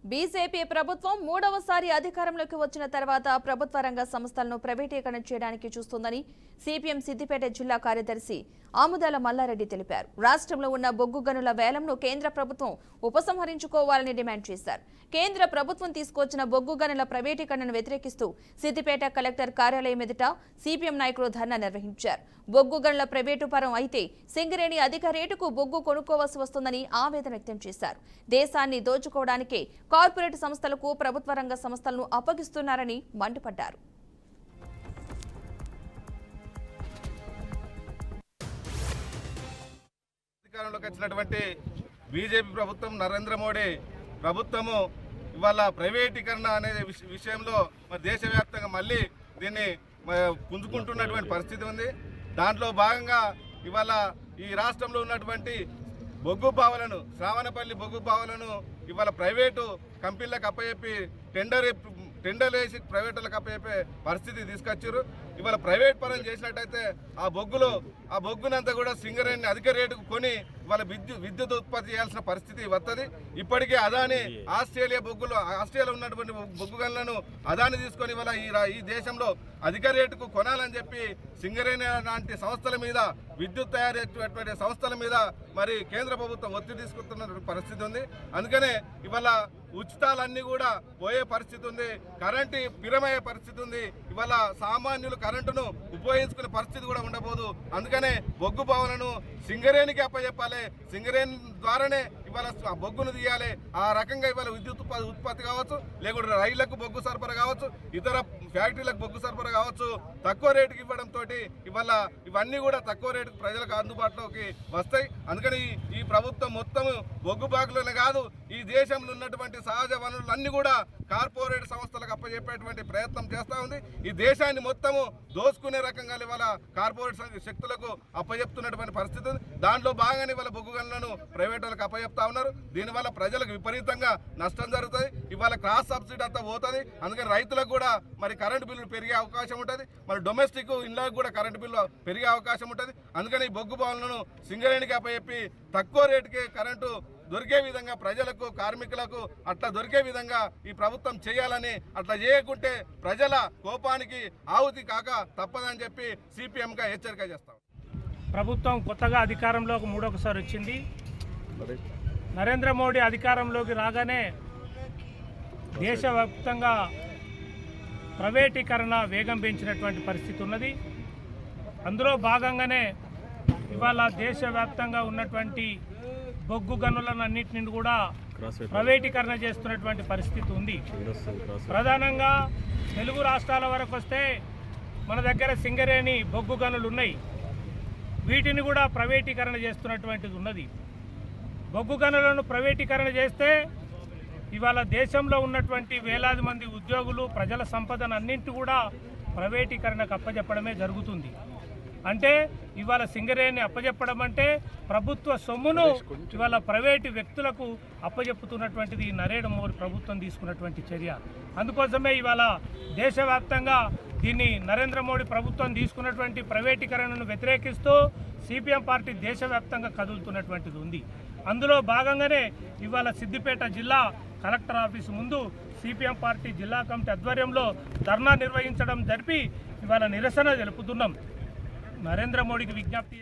BJP ప్రభుత్వం మూడవసారి అధికారంలోకి వచ్చిన తర్వాత ప్రభుత్వ రంగ సంస్థలను ప్రైవేటీకరణ చేయడానికి చూస్తోందని సిపిఎం సిద్దిపేట జిల్లా కార్యదర్శి ఆముదాల మల్లారెడ్డి తెలిపారు. రాష్ట్రంలో ఉన్న బొగ్గు గనుల వేలంను కేంద్ర ప్రభుత్వం ఉపసంహరించుకోవాలని డిమాండ్ చేశారు. కేంద్ర ప్రభుత్వం తీసుకొచ్చిన బొగ్గు గనుల ప్రైవేటీకరణను వ్యతిరేకిస్తూ సిద్దిపేట కలెక్టర్ కార్యాలయం ఎదుట సిపిఎం నాయకులు ధర్నా నిర్వహించారు. బొగ్గు గనుల ప్రైవేటు పరం అయితే సింగరేణి అధిక రేటుకు బొగ్గు కొనుక్కోవాల్సి వస్తుందని ఆవేదన వ్యక్తం చేశారు. దేశాన్ని దోచుకోవడానికే కార్పొరేట్ సంస్థలకు ప్రభుత్వ రంగ సంస్థలను అప్పగిస్తున్నారని మండిపడ్డారు. అధికారంలోకి వచ్చినటువంటి బీజేపీ ప్రభుత్వం, నరేంద్ర మోడీ ప్రభుత్వము ఇవాళ ప్రైవేటీకరణ అనే విషయంలో మరి దేశవ్యాప్తంగా మళ్ళీ దీన్ని పుంజుకుంటున్నటువంటి పరిస్థితి ఉంది. దాంట్లో భాగంగా ఇవాళ ఈ రాష్ట్రంలో ఉన్నటువంటి బొగ్గు బావులను, శ్రావణపల్లి బొగ్గు బావులను ఇవాళ ప్రైవేటు కంపెనీలకు అప్పచెప్పి టెండర్ వేసి ప్రైవేటులకు అప్పచెప్పే పరిస్థితి తీసుకొచ్చారు. ఇవాళ ప్రైవేట్ పరం చేసినట్టయితే ఆ బొగ్గునంతా కూడా సింగరేణిని అధిక రేటుకు కొని ఇవాళ విద్యుత్ ఉత్పత్తి చేయాల్సిన పరిస్థితి వస్తుంది. ఇప్పటికే అదాని ఆస్ట్రేలియా ఉన్నటువంటి బొగ్గు గనులను అదాని తీసుకొని ఇవాళ ఈ దేశంలో అధిక రేటుకు కొనాలని చెప్పి సింగరేణి లాంటి సంస్థల మీద, విద్యుత్ తయారు చేసేటువంటి సంస్థల మీద మరి కేంద్ర ప్రభుత్వం ఒత్తిడి తీసుకుంటున్న పరిస్థితి ఉంది. అందుకనే ఇవాళ ఉచితాలన్నీ కూడా పోయే పరిస్థితి ఉంది, కరెంటు పిరమయ్యే పరిస్థితి ఉంది. ఇవాళ సామాన్యులు కరెంటును ఉపయోగించుకునే పరిస్థితి కూడా ఉండబోదు. అందుకనే బొగ్గు బావులను సింగరేణికి అప్పచెప్పాలి, సింగరేణి ద్వారానే ఇవాళ బొగ్గును తీయాలి. ఆ రకంగా ఇవాళ విద్యుత్ ఉత్పత్తి కావచ్చు, లేకుంటే రైళ్లకు బొగ్గు సరఫరా కావచ్చు, ఇతర ఫ్యాక్టరీలకు బొగ్గు సరఫరా కావచ్చు, తక్కువ రేటుకి ఇవ్వడంతో ఇవాళ ఇవన్నీ కూడా తక్కువ రేటుకు ప్రజలకు అందుబాటులోకి వస్తాయి. అందుకని ఈ ప్రభుత్వం మొత్తము బొగ్గు బాగులోనే కాదు, ఈ దేశంలో ఉన్నటువంటి సహజ వనరులన్నీ కూడా కార్పొరేట్ సంస్థలకు అప్పచెప్పేటువంటి ప్రయత్నం చేస్తూ ఉంది. ఈ దేశాన్ని మొత్తము దోచుకునే రకంగా ఇవాళ కార్పొరేట్ శక్తులకు అప్పచెప్తున్నటువంటి పరిస్థితి ఉంది. దాంట్లో భాగంగానే ఇవాళ బొగ్గు గనులను ప్రైవేటులకు అప్పచెప్తా ఉన్నారు. దీనివల్ల ప్రజలకు విపరీతంగా నష్టం జరుగుతుంది. ఇవాళ క్రాస్ సబ్సిడీ అంతా పోతుంది. అందుకని రైతులకు కూడా మరి కరెంటు బిల్లులు పెరిగే అవకాశం ఉంటుంది. మరి డొమెస్టిక్ ఇళ్ళకు కూడా కరెంటు బిల్లు పెరిగే అవకాశం ఉంటుంది. అందుకని ఈ బొగ్గు బావులను సింగరేణికి అప్పచెప్పి తక్కువ రేటుకే కరెంటు దొరికే విధంగా ప్రజలకు, కార్మికులకు అట్లా దొరికే విధంగా ఈ ప్రభుత్వం చేయాలని, అట్లా చేయకుంటే ప్రజల కోపానికి ఆహుతి కాక తప్పదని చెప్పి సిపిఎంగా హెచ్చరిక చేస్తాం. ప్రభుత్వం కొత్తగా అధికారంలోకి మూడొకసారి వచ్చింది. నరేంద్ర మోడీ అధికారంలోకి రాగానే దేశవ్యాప్తంగా ప్రైవేటీకరణ వేగం పెంచినటువంటి పరిస్థితి ఉన్నది. అందులో భాగంగానే ఇవాళ దేశవ్యాప్తంగా ఉన్నటువంటి బొగ్గు గనులను అన్నింటినీ కూడా ప్రైవేటీకరణ చేస్తున్నటువంటి పరిస్థితి ఉంది. ప్రధానంగా తెలుగు రాష్ట్రాల వరకు వస్తే మన దగ్గర సింగరేణి బొగ్గు గనులు ఉన్నాయి. వీటిని కూడా ప్రైవేటీకరణ చేస్తున్నటువంటిది ఉన్నది. బొగ్గు గనులను ప్రైవేటీకరణ చేస్తే ఇవాళ దేశంలో ఉన్నటువంటి వేలాది మంది ఉద్యోగులు, ప్రజల సంపదను అన్నింటి కూడా ప్రైవేటీకరణకు అప్పచెప్పడమే జరుగుతుంది. అంటే ఇవాళ సింగరేణి అప్పచెప్పడం అంటే ప్రభుత్వ సొమ్మును ఇవాళ ప్రైవేటు వ్యక్తులకు అప్పచెప్పుతున్నటువంటిది నరేంద్ర మోడీ ప్రభుత్వం తీసుకున్నటువంటి చర్య. అందుకోసమే ఇవాళ దేశవ్యాప్తంగా దీన్ని నరేంద్ర మోడీ ప్రభుత్వం తీసుకున్నటువంటి ప్రైవేటీకరణను వ్యతిరేకిస్తూ సిపిఎం పార్టీ దేశవ్యాప్తంగా కదులుతున్నటువంటిది ఉంది. అందులో భాగంగానే ఇవాళ సిద్దిపేట జిల్లా కలెక్టర్ ఆఫీసు ముందు సిపిఎం పార్టీ జిల్లా కమిటీ ఆధ్వర్యంలో ధర్నా నిర్వహించడం జరిపి ఇవాళ నిరసన తెలుపుతున్నాం. నరేంద్ర మోడీకి విజ్ఞప్తి